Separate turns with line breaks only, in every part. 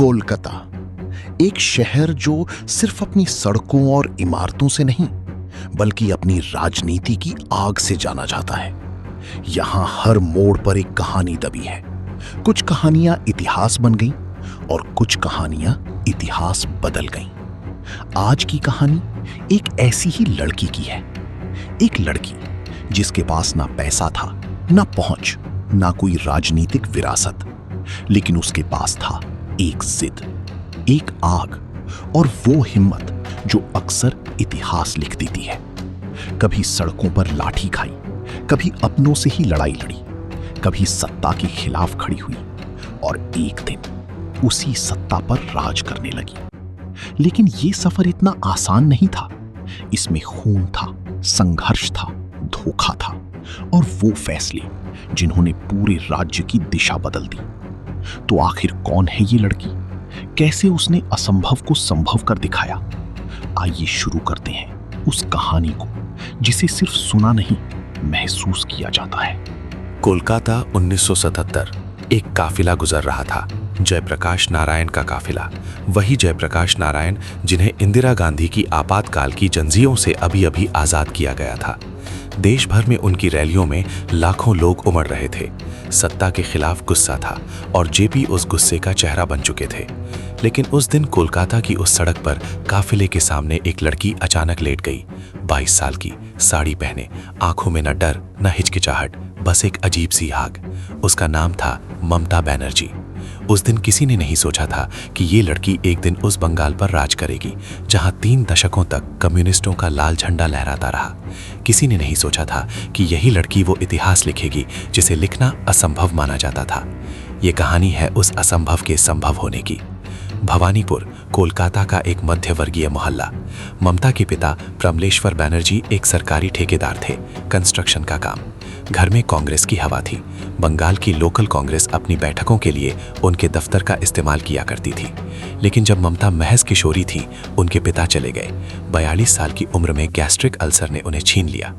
कोलकाता, एक शहर जो सिर्फ अपनी सड़कों और इमारतों से नहीं बल्कि अपनी राजनीति की आग से जाना जाता है। यहां हर मोड़ पर एक कहानी दबी है। कुछ कहानियां इतिहास बन गईं और कुछ कहानियां इतिहास बदल गईं। आज की कहानी एक ऐसी ही लड़की की है। एक लड़की जिसके पास ना पैसा था, ना पहुंच, ना कोई राजनीतिक विरासत, लेकिन उसके पास था एक जिद, एक आग और वो हिम्मत जो अक्सर इतिहास लिख देती है। कभी सड़कों पर लाठी खाई, कभी अपनों से ही लड़ाई लड़ी, कभी सत्ता के खिलाफ खड़ी हुई और एक दिन उसी सत्ता पर राज करने लगी। लेकिन ये सफर इतना आसान नहीं था। इसमें खून था, संघर्ष था, धोखा था और वो फैसले जिन्होंने पूरे राज्य की दिशा बदल दी। तो आखिर कौन है ये लड़की? कैसे उसने असंभव को संभव कर दिखाया? आइए शुरू करते हैं उस कहानी को जिसे सिर्फ सुना नहीं, महसूस किया जाता है।
कोलकाता 1977। एक काफिला गुजर रहा था, जयप्रकाश नारायण का काफिला। वही जयप्रकाश नारायण जिन्हें इंदिरा गांधी की आपातकाल की जंजीरों से अभी अभी आजाद किया गया था। देश भर में उनकी रैलियों में लाखों लोग उमड़ रहे थे। सत्ता के खिलाफ गुस्सा था और जेपी उस गुस्से का चेहरा बन चुके थे। लेकिन उस दिन कोलकाता की उस सड़क पर काफिले के सामने एक लड़की अचानक लेट गई। 22 साल की, साड़ी पहने, आंखों में न डर न हिचकिचाहट, बस एक अजीब सी आग। उसका नाम था ममता बनर्जी। उस दिन किसी ने नहीं सोचा था कि ये लड़की एक दिन उस बंगाल पर राज करेगी जहां 3 दशकों तक कम्युनिस्टों का लाल झंडा लहराता रहा। किसी ने नहीं सोचा था कि यही लड़की वो इतिहास लिखेगी जिसे लिखना असंभव माना जाता था। ये कहानी है उस असंभव के संभव होने की। भवानीपुर, कोलकाता का एक मध्यवर्गीय मोहल्ला। ममता के पिता प्रमलेश्वर बनर्जी एक सरकारी ठेकेदार थे, कंस्ट्रक्शन का काम। घर में कांग्रेस की हवा थी। बंगाल की लोकल कांग्रेस अपनी बैठकों के लिए उनके दफ्तर का इस्तेमाल किया करती थी। लेकिन जब ममता महज किशोरी थी, उनके पिता चले गए। 42 साल की उम्र में गैस्ट्रिक अल्सर ने उन्हें छीन लिया।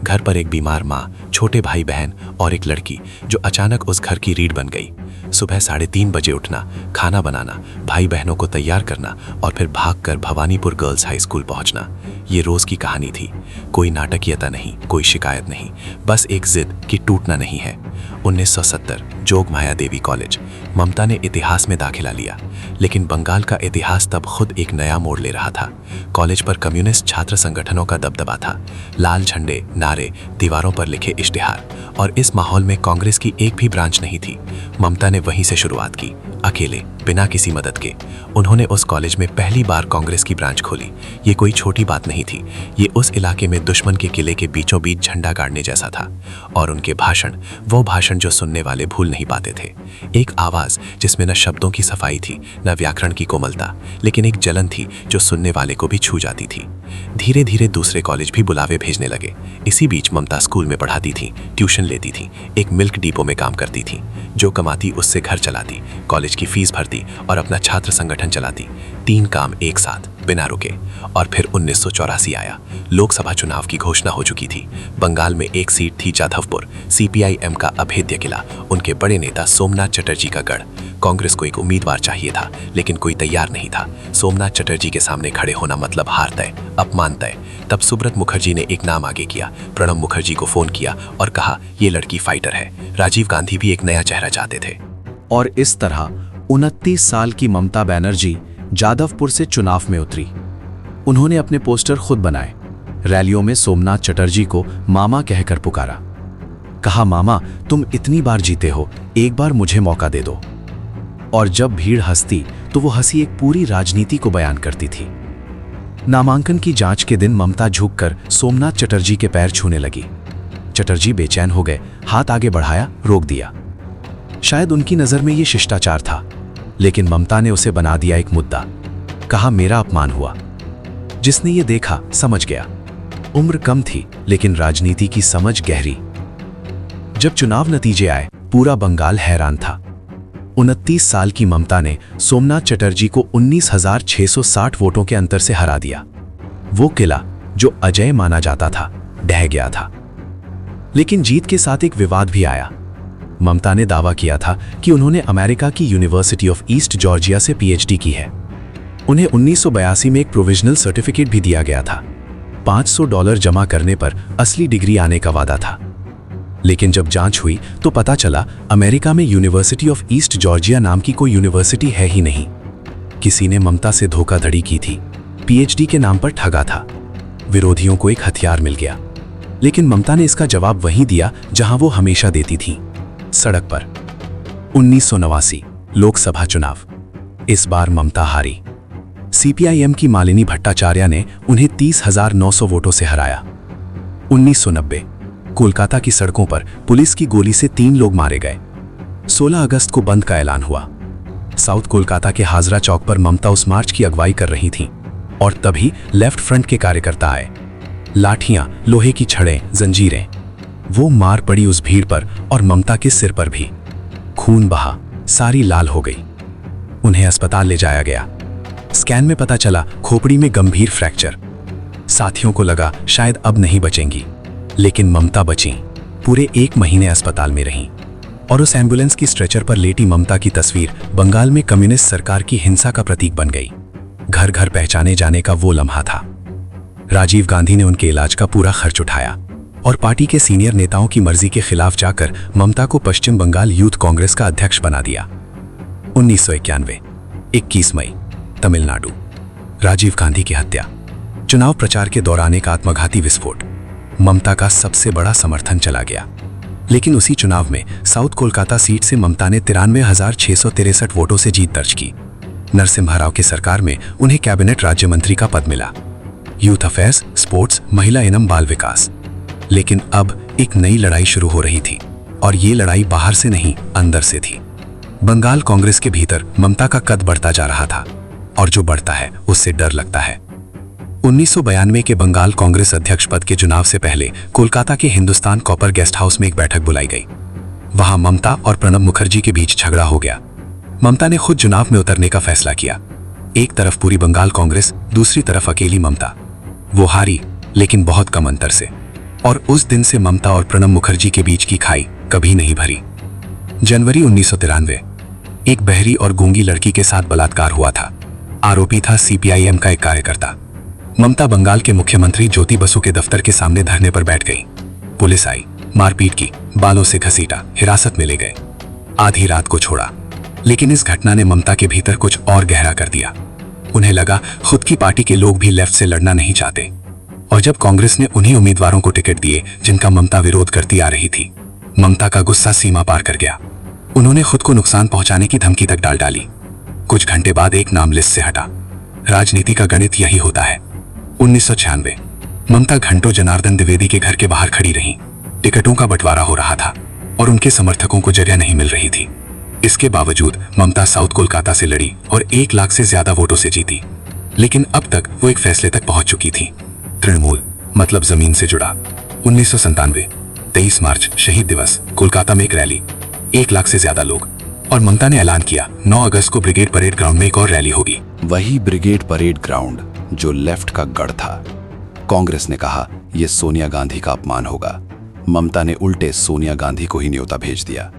घर पर एक बीमार माँ, छोटे भाई बहन और एक लड़की जो अचानक उस घर की रीढ़ बन गई। सुबह 3:30 बजे उठना, खाना बनाना, भाई बहनों को तैयार करना और फिर भागकर भवानीपुर गर्ल्स हाई स्कूल पहुंचना, ये रोज की कहानी थी। कोई नाटकीयता नहीं, कोई शिकायत नहीं, बस एक जिद कि टूटना नहीं है। 1970, जोग माया देवी कॉलेज। ममता ने इतिहास में दाखिला लिया, लेकिन बंगाल का इतिहास तब खुद एक नया मोड़ ले रहा था। कॉलेज पर कम्युनिस्ट छात्र संगठनों का दबदबा था। लाल झंडे, नारे, दीवारों पर लिखे इश्तिहार, और इस माहौल में कांग्रेस की एक भी ब्रांच नहीं थी। ममता ने वहीं से शुरुआत की, अकेले, बिना किसी मदद के। उन्होंने उस कॉलेज में पहली बार कांग्रेस की ब्रांच खोली। ये कोई छोटी बात नहीं थी। ये उस इलाके में दुश्मन के किले के बीचों बीच झंडा गाड़ने जैसा था। और उनके भाषण, वो भाषण जो सुनने वाले भूल नहीं पाते थे। एक आवाज जिसमें न शब्दों की सफाई थी, न व्याकरण की कोमलता, लेकिन एक जलन थी जो सुनने वाले को भी छू जाती थी। धीरे धीरे दूसरे कॉलेज भी बुलावे भेजने लगे। इसी बीच ममता स्कूल में पढ़ाती थी, ट्यूशन लेती थी, एक मिल्क डिपो में काम करती थी। जो कमाती उससे घर चलाती, कॉलेज की फीस भरती और अपना छात्र संगठन चलाती। 3 काम एक साथ, बिना रुके। और फिर 1984 आया। लोकसभा चुनाव की घोषणा हो चुकी थी। बंगाल में एक सीट थी जाधवपुर, सीपीआईएम का अभेद्य किला, उनके बड़े नेता सोमनाथ चटर्जी का गढ़। कांग्रेस को एक उम्मीदवार चाहिए था, लेकिन कोई तैयार नहीं था। सोमनाथ चटर्जी के सामने खड़े होना मतलब हार तय, अपमान तय। तब सुब्रत मुखर्जी ने एक नाम आगे किया। प्रणब मुखर्जी को फोन किया और कहा, ये लड़की फाइटर है। राजीव गांधी भी एक नया चेहरा चाहते थे।
और इस तरह 29 साल की ममता बनर्जी जादवपुर से चुनाव में उतरी। उन्होंने अपने पोस्टर खुद बनाए। रैलियों में सोमनाथ चटर्जी को मामा कहकर पुकारा। कहा, मामा तुम इतनी बार जीते हो, एक बार मुझे मौका दे दो। और जब भीड़ हंसती तो वो हंसी एक पूरी राजनीति को बयान करती थी। नामांकन की जांच के दिन ममता झुककर सोमनाथ चटर्जी के पैर छूने लगी। चटर्जी बेचैन हो गए, हाथ आगे बढ़ाया, रोक दिया। शायद उनकी नजर में ये शिष्टाचार था, लेकिन ममता ने उसे बना दिया एक मुद्दा। कहा, मेरा अपमान हुआ। जिसने ये देखा समझ गया। उम्र कम थी, लेकिन राजनीति की समझ गहरी। जब चुनाव नतीजे आए, पूरा बंगाल हैरान था। 29 साल की ममता ने सोमनाथ चटर्जी को 19,660 वोटों के अंतर से हरा दिया। वो किला जो अजय माना जाता था, ढह गया था। लेकिन जीत के साथ एक विवाद भी आया। ममता ने दावा किया था कि उन्होंने अमेरिका की यूनिवर्सिटी ऑफ ईस्ट जॉर्जिया से पीएचडी की है। उन्हें 1982 में एक प्रोविजनल सर्टिफिकेट भी दिया गया था। $500 जमा करने पर असली डिग्री आने का वादा था। लेकिन जब जांच हुई तो पता चला अमेरिका में यूनिवर्सिटी ऑफ ईस्ट जॉर्जिया नाम की कोई यूनिवर्सिटी है ही नहीं। किसी ने ममता से धोखाधड़ी की थी, पीएचडी के नाम पर ठगा था। विरोधियों को एक हथियार मिल गया, लेकिन ममता ने इसका जवाब वहीं दिया जहां वो हमेशा देती थी, सड़क पर। 1989 लोकसभा चुनाव। इस बार ममता हारी। सीपीआईएम की मालिनी भट्टाचार्य ने उन्हें 30,900 वोटों से हराया। 1990 कोलकाता की सड़कों पर पुलिस की गोली से 3 लोग मारे गए। 16 अगस्त को बंद का ऐलान हुआ। साउथ कोलकाता के हाजरा चौक पर ममता उस मार्च की अगुवाई कर रही थीं और तभी लेफ्ट फ्रंट के कार्यकर्ता आए। लाठियां, लोहे की छड़ें, जंजीरें। वो मार पड़ी उस भीड़ पर और ममता के सिर पर भी। खून बहा, सारी लाल हो गई। उन्हें अस्पताल ले जाया गया। स्कैन में पता चला खोपड़ी में गंभीर फ्रैक्चर। साथियों को लगा शायद अब नहीं बचेंगी, लेकिन ममता बची। पूरे 1 महीने अस्पताल में रहीं और उस एम्बुलेंस की स्ट्रेचर पर लेटी ममता की तस्वीर बंगाल में कम्युनिस्ट सरकार की हिंसा का प्रतीक बन गई। घर घर पहचाने जाने का वो लम्हा था। राजीव गांधी ने उनके इलाज का पूरा खर्च उठाया और पार्टी के सीनियर नेताओं की मर्जी के खिलाफ जाकर ममता को पश्चिम बंगाल यूथ कांग्रेस का अध्यक्ष बना दिया। 1991 21 मई तमिलनाडु। राजीव गांधी की हत्या। चुनाव प्रचार के दौरान एक आत्मघाती विस्फोट। ममता का सबसे बड़ा समर्थन चला गया। लेकिन उसी चुनाव में साउथ कोलकाता सीट से ममता ने 93,663 वोटों से जीत दर्ज की। नरसिम्हा राव की सरकार में उन्हें कैबिनेट राज्य मंत्री का पद मिला। यूथ अफेयर्स, स्पोर्ट्स, महिला एवं बाल विकास। लेकिन अब एक नई लड़ाई शुरू हो रही थी और ये लड़ाई बाहर से नहीं, अंदर से थी। बंगाल कांग्रेस के भीतर ममता का कद बढ़ता जा रहा था और जो बढ़ता है उससे डर लगता है। 1992 के बंगाल कांग्रेस अध्यक्ष पद के चुनाव से पहले कोलकाता के हिंदुस्तान कॉपर गेस्ट हाउस में एक बैठक बुलाई गई। वहां ममता और प्रणब मुखर्जी के बीच झगड़ा हो गया। ममता ने खुद चुनाव में उतरने का फैसला किया। एक तरफ पूरी बंगाल कांग्रेस, दूसरी तरफ अकेली ममता। वो हारी, लेकिन बहुत कम अंतर से। और उस दिन से ममता और प्रणब मुखर्जी के बीच की खाई कभी नहीं भरी। जनवरी 1993 एक बहरी और गूंगी लड़की के साथ बलात्कार हुआ था। आरोपी था सीपीआईएम का एक कार्यकर्ता। ममता बंगाल के मुख्यमंत्री ज्योति बसु के दफ्तर के सामने धरने पर बैठ गई। पुलिस आई, मारपीट की, बालों से घसीटा, हिरासत में ले गए। आधी रात को छोड़ा। लेकिन इस घटना ने ममता के भीतर कुछ और गहरा कर दिया। उन्हें लगा खुद की पार्टी के लोग भी लेफ्ट से लड़ना नहीं चाहते। और जब कांग्रेस ने उन्हीं उम्मीदवारों को टिकट दिए जिनका ममता विरोध करती आ रही थी, ममता का गुस्सा सीमा पार कर गया। उन्होंने खुद को नुकसान पहुंचाने की धमकी तक डाल डाली। कुछ घंटे बाद एक नाम लिस्ट से हटा। राजनीति का गणित यही होता है। 1996 ममता घंटों जनार्दन द्विवेदी के घर के बाहर खड़ी रहीं। टिकटों का बंटवारा हो रहा था और उनके समर्थकों को जगह नहीं मिल रही थी। इसके बावजूद ममता साउथ कोलकाता से लड़ी और 1 लाख से ज्यादा वोटों से जीती। लेकिन अब तक वो एक फैसले तक पहुंच चुकी थी। तृणमूल मतलब जमीन से जुड़ा। 1997 23 मार्च शहीद दिवस, कोलकाता में एक रैली, 1 लाख से ज्यादा लोग। और ममता ने ऐलान किया 9 अगस्त को ब्रिगेड परेड ग्राउंड में एक और रैली होगी।
वही ब्रिगेड परेड ग्राउंड जो लेफ्ट का गढ़ था। कांग्रेस ने कहा यह सोनिया गांधी का अपमान होगा। ममता ने उल्टे सोनिया गांधी को ही न्योता भेज दिया।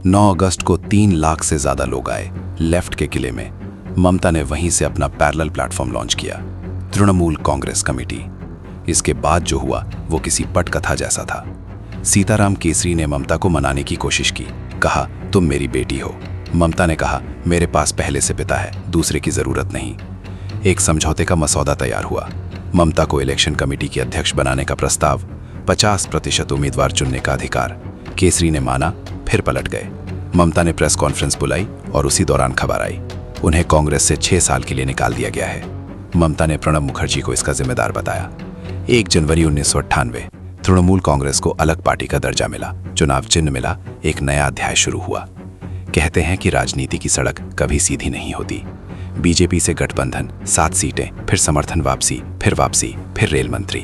9 अगस्त को 3 लाख से ज्यादा लोग आए लेफ्ट के किले में। ममता ने वहीं से अपना पैरेलल प्लेटफॉर्म लॉन्च किया, तृणमूल कांग्रेस कमेटी। इसके बाद जो हुआ वो किसी पटकथा जैसा था। सीताराम केसरी ने ममता को मनाने की कोशिश की, कहा तुम मेरी बेटी हो। ममता ने कहा मेरे पास पहले से पिता है, दूसरे की जरूरत नहीं। एक समझौते का मसौदा तैयार हुआ। ममता को इलेक्शन कमेटी की अध्यक्ष बनाने का प्रस्ताव, 50% उम्मीदवार चुनने का अधिकार। केसरी ने माना, फिर पलट गए। ममता ने प्रेस कॉन्फ्रेंस बुलाई और उसी दौरान खबर आई उन्हें कांग्रेस से 6 साल के लिए निकाल दिया गया है। ममता ने प्रणब मुखर्जी को इसका जिम्मेदार बताया। 1 जनवरी 1998 तृणमूल कांग्रेस को अलग पार्टी का दर्जा मिला, चुनाव चिन्ह मिला, एक नया अध्याय शुरू हुआ। कहते हैं कि राजनीति की सड़क कभी सीधी नहीं होती। बीजेपी से गठबंधन, 7 सीटें, फिर समर्थन वापसी, फिर रेल मंत्री,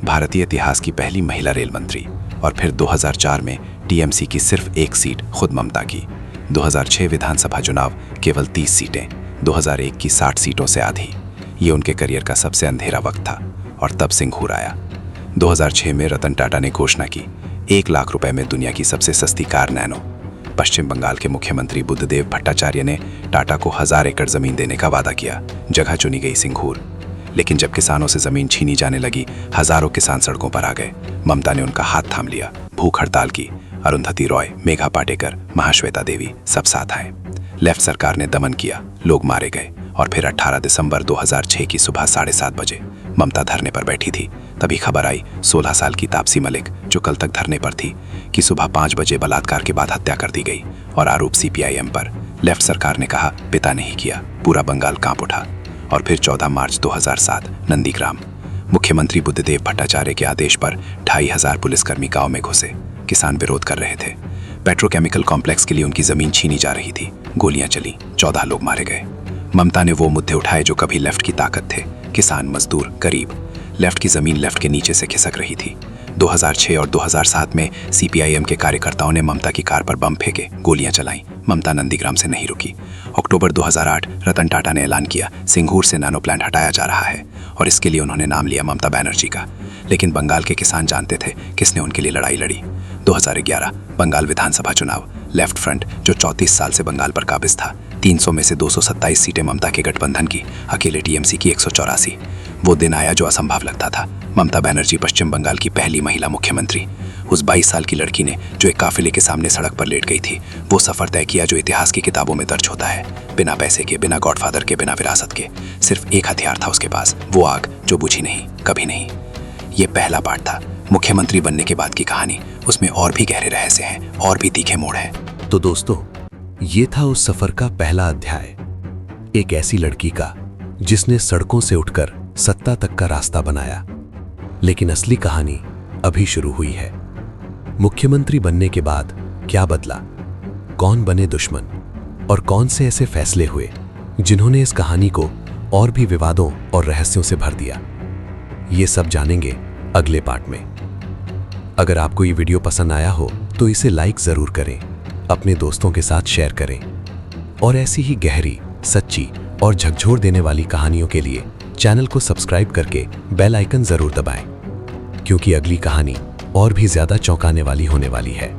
भारतीय इतिहास की पहली महिला रेल मंत्री। और फिर 2004 में टीएमसी की सिर्फ 1 सीट खुद ममता की। 2006 विधानसभा चुनाव केवल 30 सीटें, 2001 की 60 सीटों से आधी। ये उनके करियर का सबसे अंधेरा वक्त था और तब सिंघूर आया। 2006 में रतन टाटा ने घोषणा की 1 लाख रुपए में दुनिया की सबसे सस्ती कार नैनो। पश्चिम बंगाल के मुख्यमंत्री बुद्धदेव भट्टाचार्य ने टाटा को 1000 एकड़ जमीन देने का वादा किया। जगह चुनी गई सिंघूर। लेकिन जब किसानों से जमीन छीनी जाने लगी, हजारों किसान सड़कों पर आ गए। ममता ने उनका हाथ थाम लिया, भूख हड़ताल की। अरुंधति रॉय, मेघा पाटेकर, महाश्वेता देवी सब साथ आए। लेफ्ट सरकार ने दमन किया, लोग मारे गए। और फिर 18 दिसंबर 2006 की सुबह 7:30 बजे ममता धरने पर बैठी थी। तभी खबर आई 16 साल की तापसी मलिक, जो कल तक धरने पर थी, कि सुबह 5 बजे बलात्कार के बाद हत्या कर दी गई। और आरोप CPIM पर। लेफ्ट सरकार ने कहा पिता नहीं किया। पूरा बंगाल कांप उठा। और फिर 14 मार्च 2007 नंदीग्राम। मुख्यमंत्री बुद्धदेव भट्टाचार्य के आदेश पर 2500 पुलिसकर्मी गांव में घुसे। किसान विरोध कर रहे थे। पेट्रोकेमिकल कॉम्प्लेक्स के लिए उनकी जमीन छीनी जा रही थी। गोलियां चली, 14 लोग मारे गए। ममता ने वो मुद्दे उठाए जो कभी लेफ्ट की ताकत थे। किसान, मजदूर, गरीब। लेफ्ट की जमीन लेफ्ट के नीचे से खिसक रही थी। 2006 और 2007 में CPIM के कार्यकर्ताओं ने ममता की कार पर बम फेंके, गोलियां चलाईं। ममता नंदीग्राम से नहीं रुकी। अक्टूबर 2008 रतन टाटा ने ऐलान किया सिंघूर से नैनो प्लांट हटाया जा रहा है, और इसके लिए उन्होंने नाम लिया ममता बनर्जी का। लेकिन बंगाल के किसान जानते थे किसने उनके लिए लड़ाई लड़ी। 2011 बंगाल विधानसभा चुनाव। लेफ्ट फ्रंट, जो 34 साल से बंगाल पर काबिज था, 300 में से 227 सीटें ममता के गठबंधन की, अकेले TMC की 184। वो दिन आया जो असंभव लगता था। ममता बनर्जी पश्चिम बंगाल की पहली महिला मुख्यमंत्री। उस 22 साल की लड़की ने, जो एक काफिले के सामने सड़क पर लेट गई थी, वो सफर तय किया जो इतिहास की किताबों में दर्ज होता है। बिना पैसे के, बिना गॉडफादर के, बिना विरासत के। सिर्फ एक हथियार था उसके पास, वो आग जो बुझी नहीं, कभी नहीं। ये पहला पार्ट था। मुख्यमंत्री बनने के बाद की कहानी। उसमें और भी गहरे रहस्य हैं, और भी तीखे मोड़ हैं।
तो दोस्तों, ये था उस सफर का पहला अध्याय। एक ऐसी लड़की का जिसने सड़कों से उठकर सत्ता तक का रास्ता बनाया। लेकिन असली कहानी अभी शुरू हुई है। मुख्यमंत्री बनने के बाद क्या बदला, कौन बने दुश्मन, और कौन से ऐसे फैसले हुए जिन्होंने इस कहानी को और भी विवादों और रहस्यों से भर दिया। ये सब जानेंगे अगले पार्ट में। अगर आपको ये वीडियो पसंद आया हो तो इसे लाइक जरूर करें, अपने दोस्तों के साथ शेयर करें, और ऐसी ही गहरी, सच्ची और झकझोर देने वाली कहानियों के लिए चैनल को सब्सक्राइब करके बेल आइकन जरूर दबाएं, क्योंकि अगली कहानी और भी ज्यादा चौंकाने वाली होने वाली है।